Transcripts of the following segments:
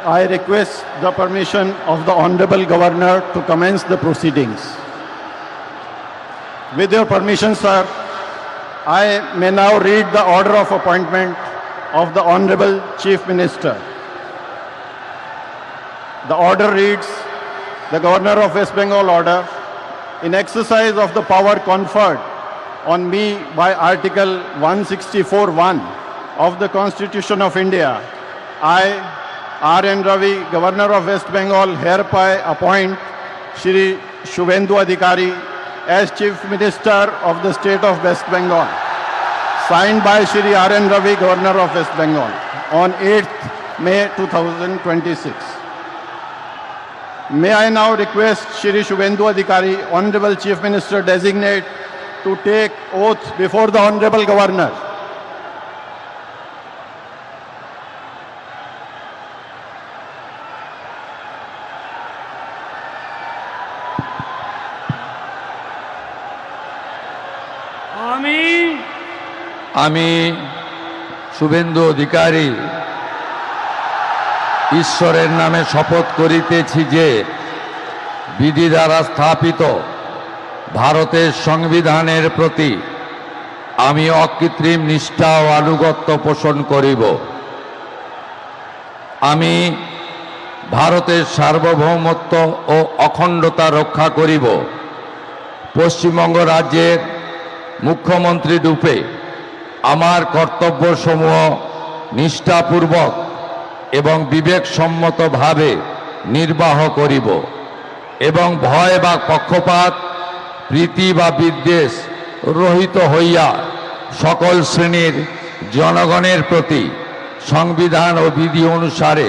I request the permission of the Honorable Governor to commence the proceedings. With your permission, sir, I may now read the order of appointment of the Honorable Chief Minister. The order reads, the Governor of West Bengal order, in exercise of the power conferred on me by Article 164(1) of the Constitution of India, I, R.N. Ravi, Governor of West Bengal, hereby appoint Shri Shubhendu Adhikari as Chief Minister of the State of West Bengal. Signed by Shri R.N. Ravi, Governor of West Bengal, on 8th May 2026. May I now request Shri Shubhendu Adhikari, Honorable Chief Minister Designate, to take oath before the Honorable Governor. আমি শুভেন্দু অধিকারী ঈশ্বরের নামে শপথ করিতেছি যে বিধি দ্বারা স্থাপিত ভারতের সংবিধানের প্রতি আমি অকৃত্রিম নিষ্ঠা ও আনুগত্য পোষণ করিব। আমি ভারতের সার্বভৌমত্ব ও অখণ্ডতা রক্ষা করিব। পশ্চিমবঙ্গ রাজ্যের মুখ্যমন্ত্রী রূপে আমার কর্তব্যসমূহ নিষ্ঠাপূর্বক এবং বিবেকসম্মতভাবে নির্বাহ করিব এবং ভয় বা পক্ষপাত, প্রীতি বা বিদ্বেষ রহিত হইয়া সকল শ্রেণীর জনগণের প্রতি সংবিধান ও বিধি অনুসারে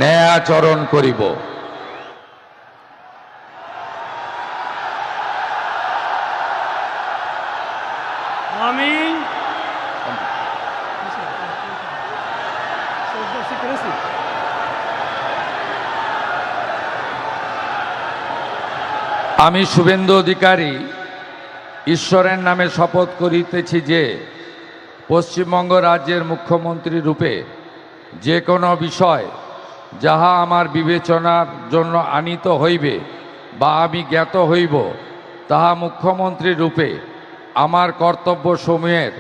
ন্যায় আচরণ করিব। আমি আমি শুভেন্দু অধিকারী ঈশ্বরের নামে শপথ করিতেছি যে পশ্চিমবঙ্গ রাজ্যের মুখ্যমন্ত্রী রূপে যে কোনো বিষয় যাহা আমার বিবেচনার জন্য আনিত হইবে বা আমি জ্ঞাত হইব, তাহা মুখ্যমন্ত্রী রূপে আমার কর্তব্যসমূহের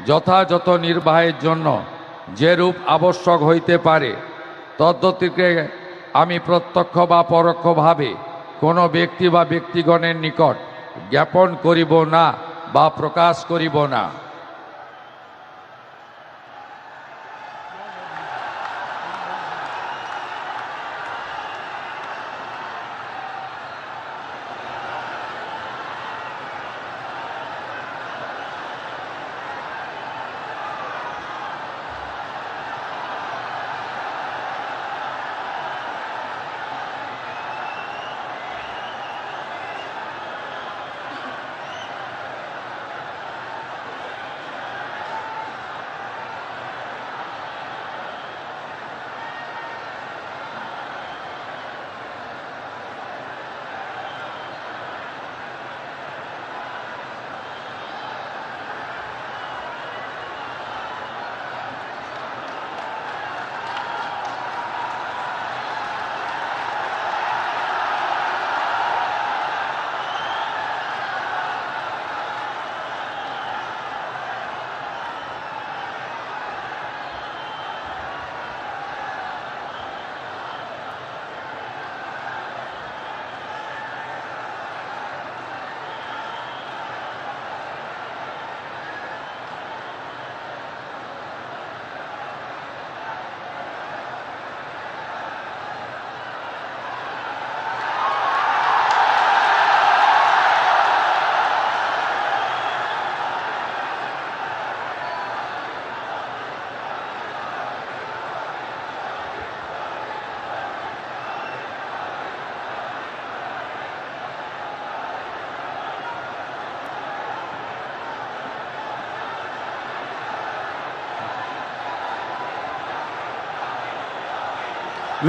যথাযথ নির্বাহের জন্য যেরূপ আবশ্যক হইতে পারে তদ্গতিকে আমি প্রত্যক্ষ বা পরোক্ষভাবে কোনো ব্যক্তি বা ব্যক্তিগণের নিকট জ্ঞাপন করিব না বা প্রকাশ করিব না।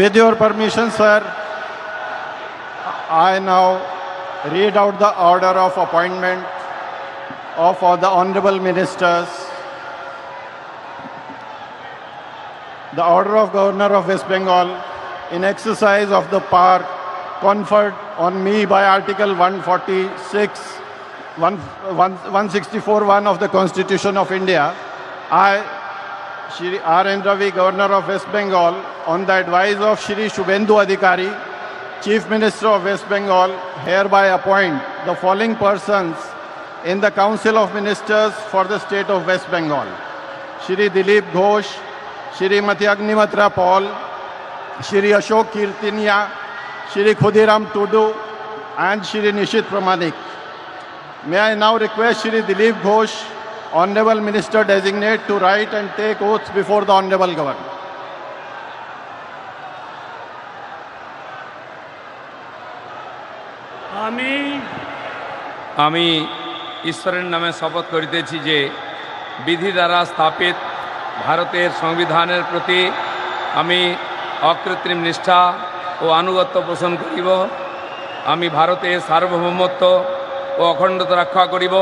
With your permission, sir, I now read out the order of appointment of all the honorable ministers. The order of Governor of West Bengal in exercise of the power conferred on me by Article 164(1) of the Constitution of India, I, Shri R.N. Ravi, Governor of West Bengal, on the advice of Shri Shubhendu Adhikari, Chief Minister of West Bengal, hereby appoint the following persons in the Council of Ministers for the state of West Bengal: Shri Dilip Ghosh, Shrimati Agnimitra Paul, Shri Ashok Kirtinia, Shri Khudiram Tudu, and Shri Nishit Pramanik. May I now request Shri Dilip Ghosh, Honorable Minister Designate, to write and take oath before the Honorable Governor. আমি ঈশ্বরের নামে শপথ করিতেছি যে বিধি দ্বারা স্থাপিত ভারতের সংবিধানের প্রতি আমি অকৃত্রিম নিষ্ঠা ও আনুগত্য পোষণ করিব। আমি ভারতের সার্বভৌমত্ব ও অখণ্ডতা রক্ষা করিব।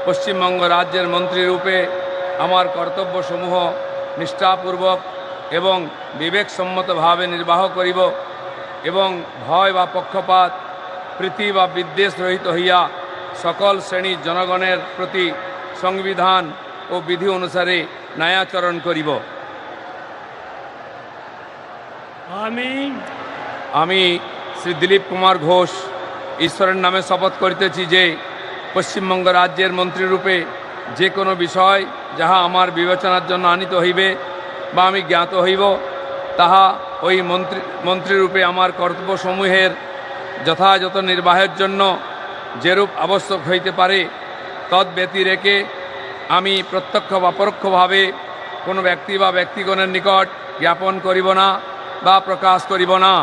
পশ্চিমবঙ্গ রাজ্যের মন্ত্রীরূপে আমার কর্তব্যসমূহ নিষ্ঠাপূর্বক এবং বিবেকসম্মতভাবে নির্বাহ করিব এবং ভয় বা পক্ষপাত প্রীতি বা বিদ্বেষ রহিত হইয়া সকল শ্রেণীর জনগণের প্রতি সংবিধান ও বিধি অনুসারে ন্যায়াচরণ করিব। আমি শ্রী দিলীপ কুমার ঘোষ ঈশ্বরের নামে শপথ করিতেছি যে পশ্চিমবঙ্গ রাজ্যের মন্ত্রীরূপে যে কোনো বিষয় যাহা আমার বিবেচনার জন্য আনিত হইবে বা আমি জ্ঞাত হইব, তাহা ওই মন্ত্রীরূপে আমার কর্তব্যসমূহের যথাযথ নির্বাহের জন্য যেরূপ আবশ্যক হইতে পারে তদ্ব্যতিরেকে আমি প্রত্যক্ষ বা পরোক্ষভাবে কোনো ব্যক্তি বা ব্যক্তিগণের নিকট জ্ঞাপন করিব না বা প্রকাশ করিব না।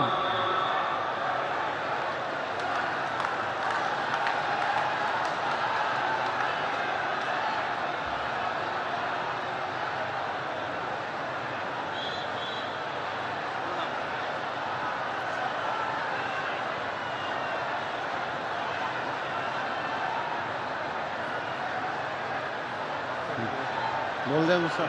बोल दें दूसरा।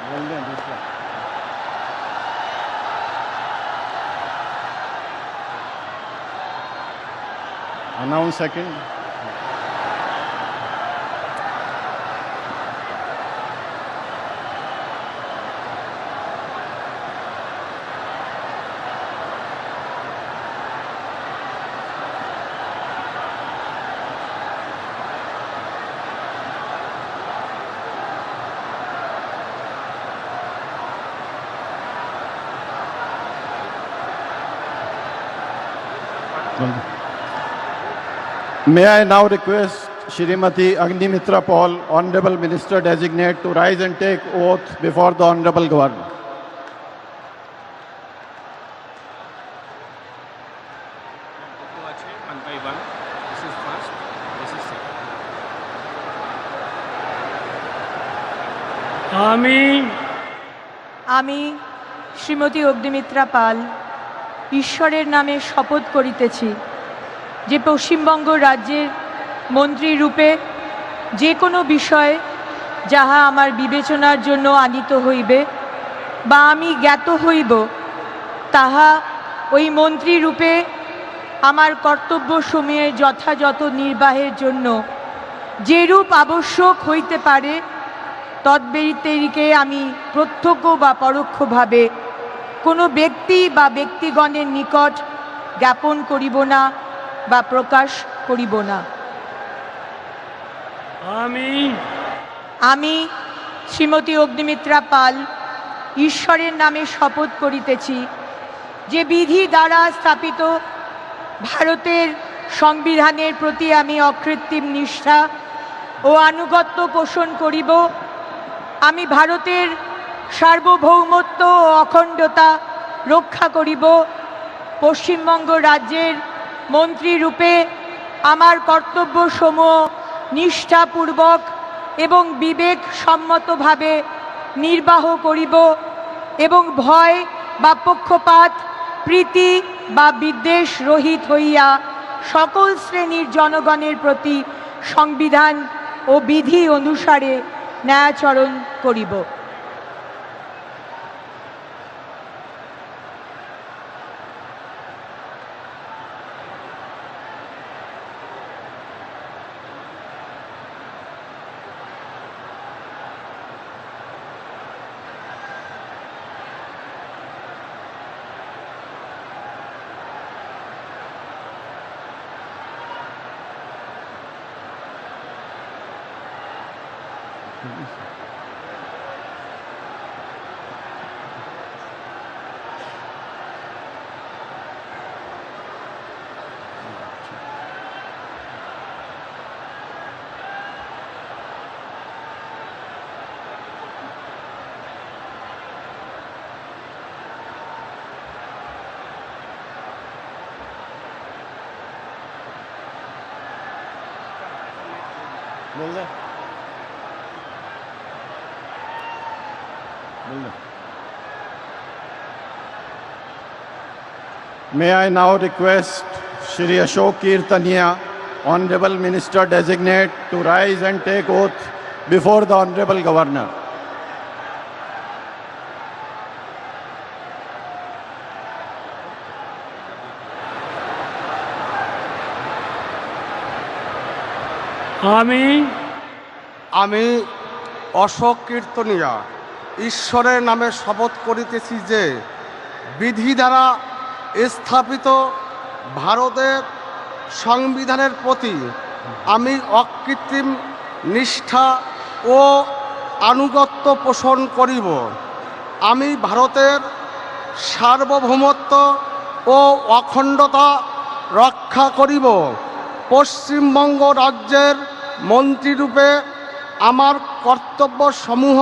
बोल दें दूसरा। Announce second. May I now request Shrimati Agnimitra Paul, Honorable Minister Designate, to rise and take oath before the Honorable Governor. One by one. This is first. This is second. আমি শ্রীমতী অগ্নিমিত্রা পাল ঈশ্বরের নামে শপথ করিতেছি যে পশ্চিমবঙ্গ রাজ্যের মন্ত্রী রূপে যে কোনো বিষয় যাহা আমার বিবেচনার জন্য আনিত হইবে বা আমি জ্ঞাত হইব, তাহা ওই মন্ত্রী রূপে আমার কর্তব্যসমূহের যথাযথ নির্বাহের জন্য যেরূপ আবশ্যক হইতে পারে তদ্ব্যতিরেকে আমি প্রত্যক্ষ বা পরোক্ষভাবে কোনো ব্যক্তি বা ব্যক্তিগণের নিকট জ্ঞাপন করিব না বা প্রকাশ করিব না। আমি শ্রীমতী অগ্নিমিত্রা পাল ঈশ্বরের নামে শপথ করিতেছি যে বিধি দ্বারা স্থাপিত ভারতের সংবিধানের প্রতি আমি অকৃত্রিম নিষ্ঠা ও আনুগত্য পোষণ করিব। আমি ভারতের সার্বভৌমত্ব ও অখণ্ডতা রক্ষা করিব। পশ্চিমবঙ্গ রাজ্যের মন্ত্রী রূপে আমার কর্তব্যসমূহ নিষ্ঠাপূর্বক এবং বিবেকসম্মতভাবে নির্বাহ করিব এবং ভয় বা পক্ষপাত, প্রীতি বা বিদ্বেষ রহিত হইয়া সকল শ্রেণীর জনগণের প্রতি সংবিধান ও বিধি অনুসারে ন্যায়াচরণ করিব। May I now request Shri Ashok Kirtaniya, Honorable Minister Designate, to rise and take oath before the Honorable Governor. আমি অশোক কীর্তনিয়া ঈশ্বরের নামে শপথ করিতেছি যে বিধি দ্বারা স্থাপিত ভারতের সংবিধানের প্রতি আমি অকৃত্রিম নিষ্ঠা ও আনুগত্য পোষণ করিব। আমি ভারতের সার্বভৌমত্ব ও অখণ্ডতা রক্ষা করিব। পশ্চিমবঙ্গ রাজ্যের মন্ত্রীরূপে আমার কর্তব্যসমূহ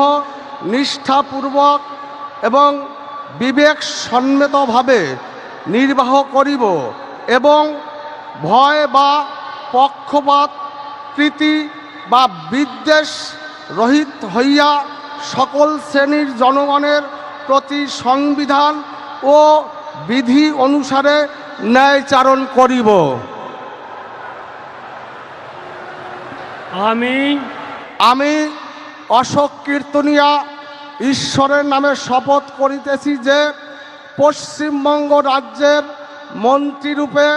নিষ্ঠাপূর্বক এবং বিবেকসম্মতভাবে নির্বাহ করিব এবং ভয় বা পক্ষপাত, প্রীতি বা বিদ্বেষ রহিত হইয়া সকল শ্রেণীর জনগণের প্রতি সংবিধান ও বিধি অনুসারে ন্যায়চারণ করিব। আমি অশোক কীর্তনিয়া ঈশ্বরের নামে শপথ করিতেছি যে পশ্চিমবঙ্গ রাজ্যের মন্ত্রীরূপে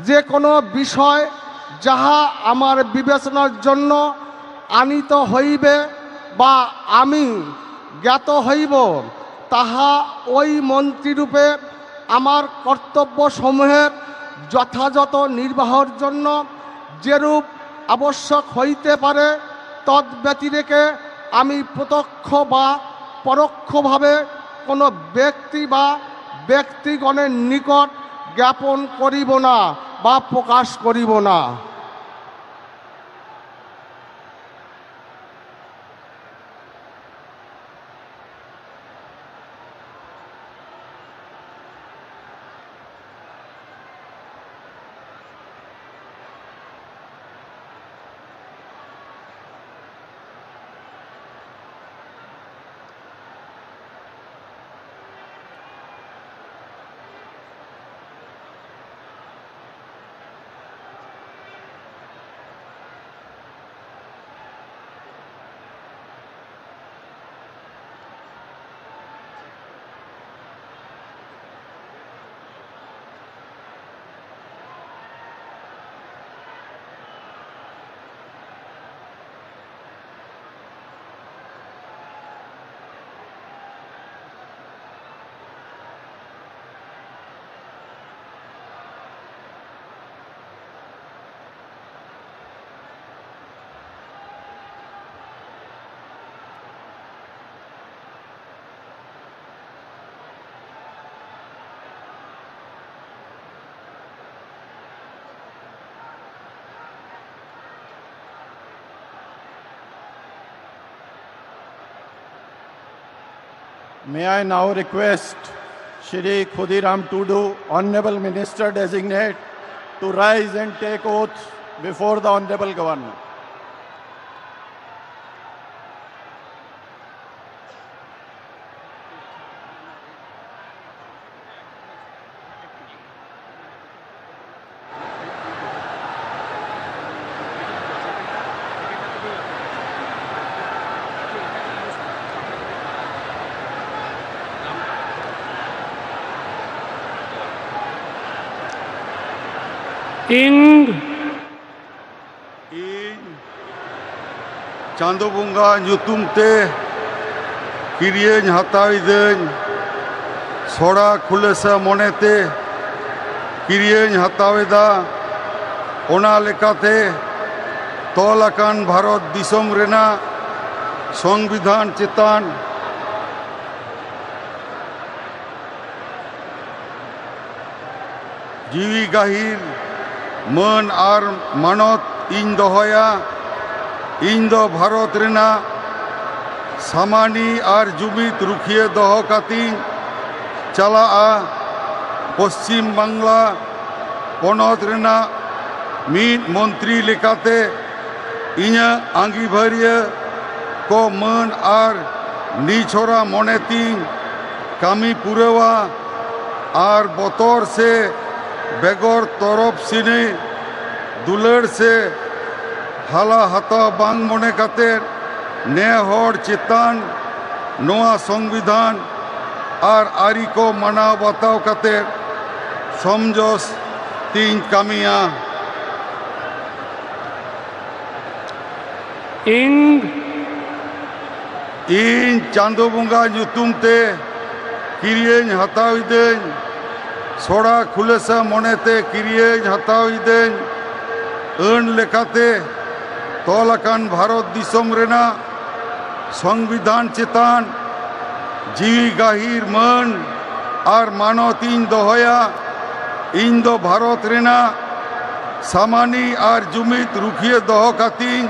যে কোনো বিষয় যাহা আমার বিবেচনার জন্য আনিত হইবে বা আমি জ্ঞাত হইব, তাহা ওই মন্ত্রীরূপে আমার কর্তব্যসমূহের যথাযথ নির্বাহের জন্য যেরূপ আবশ্যক হইতে পারে তদ্ব্যতিরেকে আমি প্রত্যক্ষ বা পরোক্ষভাবে কোনো ব্যক্তি বা ব্যক্তিগণের নিকট জ্ঞাপন করিব না বা প্রকাশ করিব না। May I now request Shri Khudiram Tudu, Honorable Minister Designate, to rise and take oath before the Honorable Governor. ing ᱤᱧ ᱪᱟᱸᱫᱳ ᱵᱚᱸᱜᱟ ᱧᱩᱛᱩᱢ ᱛᱮ ᱠᱤᱨᱤᱭᱟᱹᱧ ᱦᱟᱛᱟᱣᱤᱫᱟᱹᱧ ᱥᱚᱲᱟ ᱠᱷᱩᱞᱟᱹᱥᱟ ᱢᱚᱱᱮᱛᱮ ᱠᱤᱨᱤᱭᱟᱹᱧ ᱦᱟᱛᱟᱣᱮᱫᱟ ᱚᱱᱟ ᱞᱮᱠᱟᱛᱮ ᱛᱚᱞ ᱟᱠᱟᱱ ᱵᱷᱟᱨᱚᱛ ᱫᱤᱥᱚᱢ ᱨᱮᱱᱟᱜ ᱥᱚᱝᱵᱤᱫᱷᱟᱱ ᱪᱮᱛᱟᱱ ᱡᱤᱣᱤ ᱜᱟᱹᱦᱤᱨ ᱢᱟᱹᱱ ᱟᱨ ᱢᱟᱱᱚᱛ ᱤᱧ ᱫᱚᱦᱚᱭᱟ। ᱤᱧ ᱫᱚ ᱵᱷᱟᱨᱚᱛ ᱨᱮᱱᱟᱜ ᱥᱟᱢᱟᱱᱤ ᱟᱨ ᱡᱩᱢᱤᱫ ᱨᱩᱠᱷᱤᱭᱟᱹ ᱫᱚᱦᱚ ᱠᱟᱛᱮᱧ ᱪᱟᱞᱟᱜᱼᱟ। ᱯᱚᱥᱪᱤᱢ ᱵᱟᱝᱞᱟ ᱯᱚᱱᱚᱛ ᱨᱮᱱᱟᱜ ᱢᱤᱫ ᱢᱚᱱᱛᱨᱤ ᱞᱮᱠᱟᱛᱮ ᱤᱧᱟᱹᱜ ᱟᱸᱜᱤᱵᱷᱟᱹᱨᱤᱭᱟᱹ ᱠᱚ ᱢᱟᱹᱱ ᱟᱨ ᱱᱤᱪᱷᱚᱨᱟ ᱢᱚᱱᱮᱛᱤᱧ ᱠᱟᱹᱢᱤ ᱯᱩᱨᱟᱹᱣᱟ ᱟᱨ ᱵᱚᱛᱚᱨ ᱥᱮ बेगौर तरफ सिने दुलड़ से हाला हता बांग मने कातेर ने हर चेतान नोआ संविधान आर आरी को मनाव बताव कातेर समझोस तीन कामिया ing इन चांदो बुंगा ᱧᱩᱛᱩᱢ ᱛᱮ ᱠᱤᱨᱤᱭᱟᱹᱧ ᱦᱟᱛᱟᱣᱤᱫᱟᱹᱧ ᱥᱚᱲᱟ ᱠᱷᱩᱞᱟᱹᱥᱟ ᱢᱚᱱᱮᱛᱮ ᱠᱤᱨᱤᱭᱟᱹᱧ ᱦᱟᱛᱟᱣᱤᱫᱟᱹᱧ ᱟᱹᱱ ᱞᱮᱠᱟᱛᱮ ᱛᱚᱞ ᱟᱠᱟᱱ ᱵᱷᱟᱨᱚᱛ ᱫᱤᱥᱚᱢ ᱨᱮᱱᱟᱜ ᱥᱚᱝᱵᱤᱫᱷᱟᱱ ᱪᱮᱛᱟᱱ ᱡᱤᱣᱤ ᱜᱟᱹᱦᱤᱨ ᱢᱟᱹᱱ ᱟᱨ ᱢᱟᱱᱚᱛᱤᱧ ᱫᱚᱦᱚᱭᱟ। ᱤᱧ ᱫᱚ ᱵᱷᱟᱨᱚᱛ ᱨᱮᱱᱟᱜ ᱥᱟᱢᱟᱱᱤ ᱟᱨ ᱡᱩᱢᱤᱫ ᱨᱩᱠᱷᱤᱭᱟᱹ ᱫᱚᱦᱚ ᱠᱟᱛᱮᱧ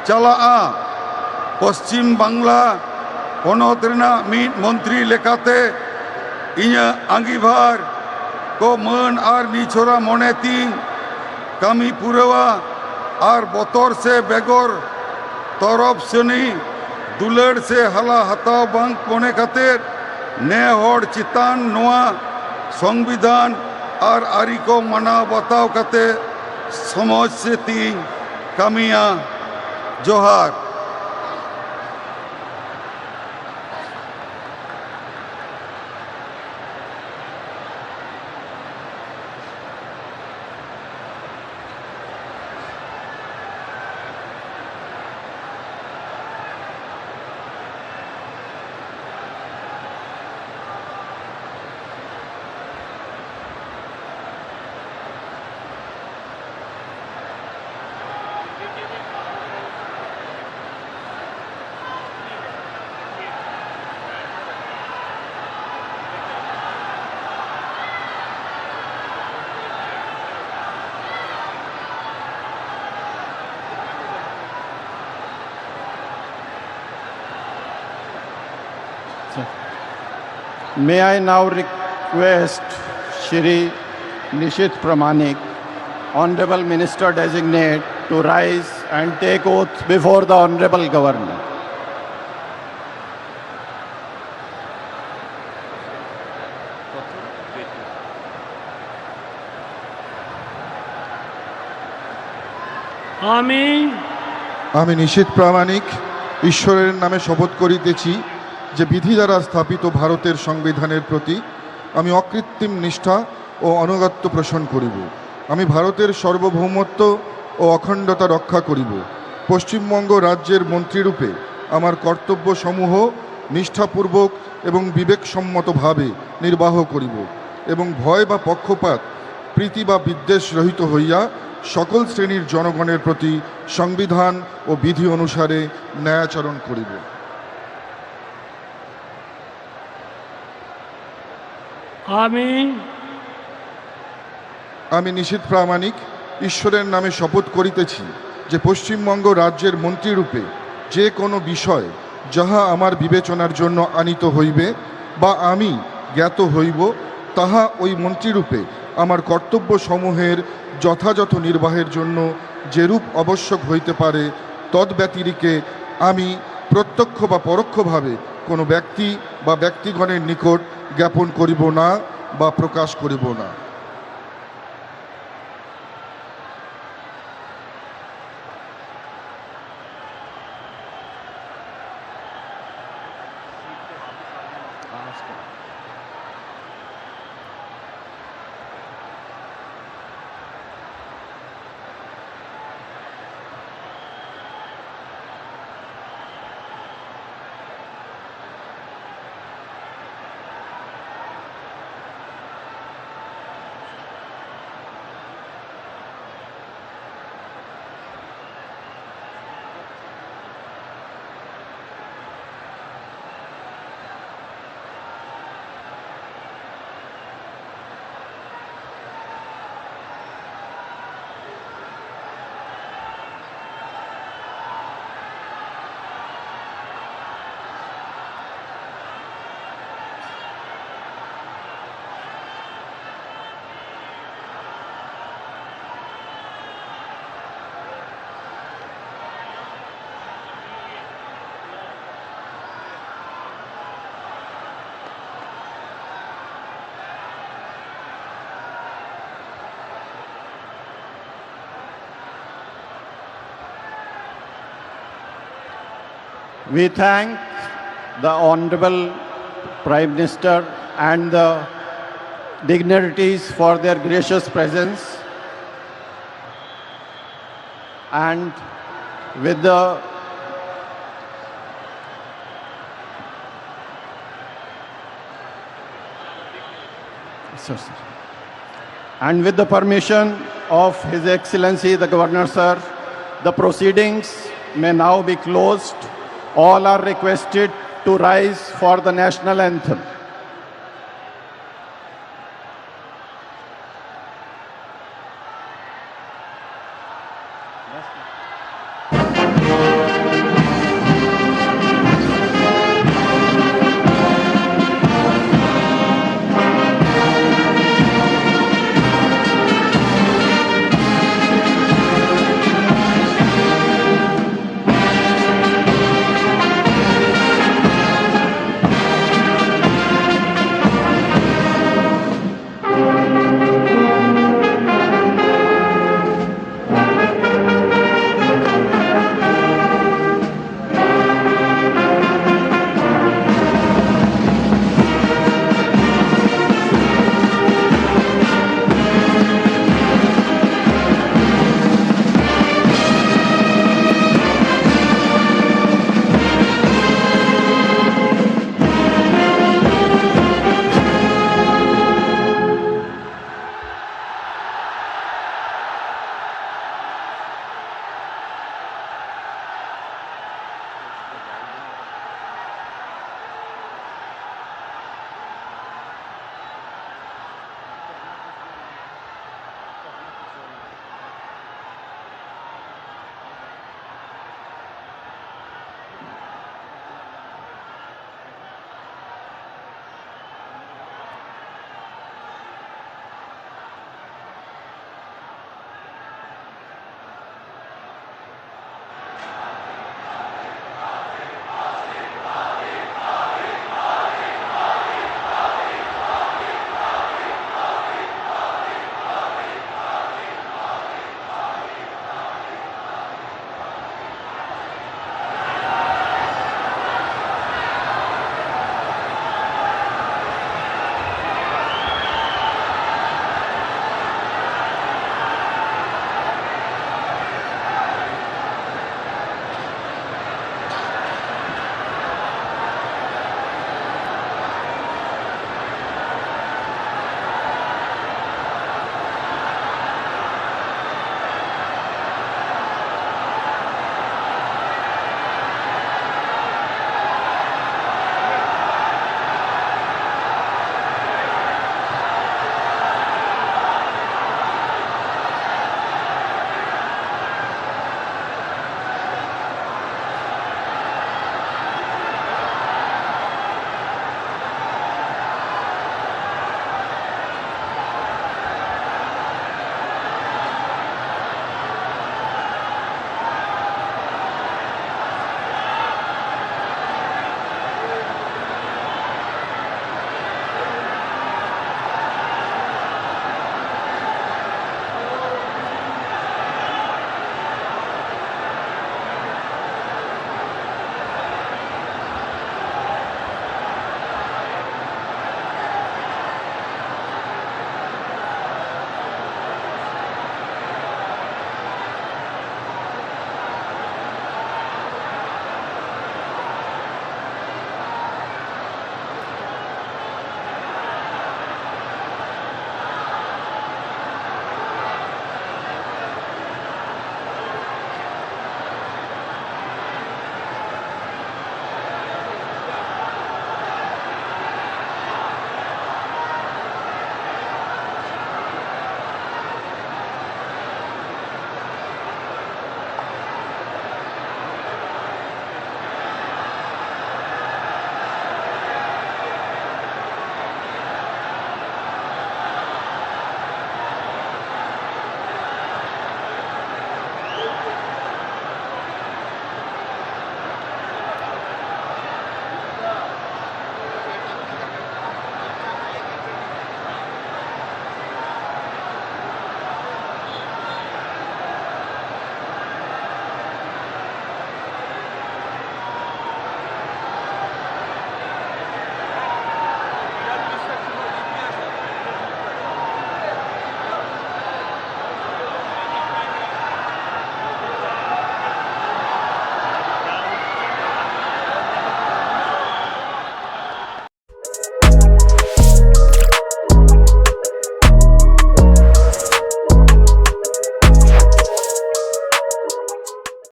ᱪᱟᱞᱟᱜᱼᱟ। ᱯᱚᱥᱪᱤᱢ ᱵᱟᱝᱞᱟ ᱯᱚᱱᱚᱛ ᱨᱮᱱᱟᱜ ᱢᱤᱫ ᱢᱚᱱᱛᱨᱤ ᱞᱮᱠᱟᱛᱮ ᱤᱧᱟᱹᱜ ᱟᱸᱜᱤᱵᱷᱟᱨ को मान आर निछोरा मने तीन कामी पुरवा आर बतर से बेगोर तरफ सनी दुलड़ से हला हताव बांग मने खातिर ने हर चितान नोआ संविधान आर आरी को मना बताव काते समझ से तीन कामिया जोहार। May I now request Shri Nishit Pramanik, Honorable Minister Designate, to rise and take oath before the Honorable Governor. আমি নিশীথ প্রামাণিক ঈশ্বরের নামে শপথ করিতেছি যে বিধি দ্বারা স্থাপিত ভারতের সংবিধানের প্রতি আমি অকৃত্রিম নিষ্ঠা ও আনুগত্য পোষণ করিব। আমি ভারতের সার্বভৌমত্ব ও অখণ্ডতা রক্ষা করিব। পশ্চিমবঙ্গ রাজ্যের মন্ত্রীরূপে আমার কর্তব্যসমূহ নিষ্ঠাপূর্বক এবং বিবেকসম্মতভাবে নির্বাহ করিব এবং ভয় বা পক্ষপাত প্রীতি বা বিদ্বেষ রহিত হইয়া সকল শ্রেণীর জনগণের প্রতি সংবিধান ও বিধি অনুসারে ন্যায়াচরণ করিব। আমি নিশীথ প্রামাণিক ঈশ্বরের নামে শপথ করিতেছি যে পশ্চিমবঙ্গ রাজ্যের মন্ত্রীরূপে যে কোনো বিষয় যাহা আমার বিবেচনার জন্য আনিত হইবে বা আমি জ্ঞাত হইব, তাহা ওই মন্ত্রীরূপে আমার কর্তব্য সমূহের যথাযথ নির্বাহের জন্য যেরূপ আবশ্যক হইতে পারে, তদ্ব্যতিরিকে আমি প্রত্যক্ষ বা পরোক্ষভাবে কোনো ব্যক্তি বা ব্যক্তিগণের নিকট জ্ঞাপন করিব না বা প্রকাশ করিব না। We thank the Honorable Prime Minister and the dignitaries for their gracious presence, and with the permission of His Excellency the Governor Sir, the proceedings may now be closed. All are requested to rise for the national anthem. Basta.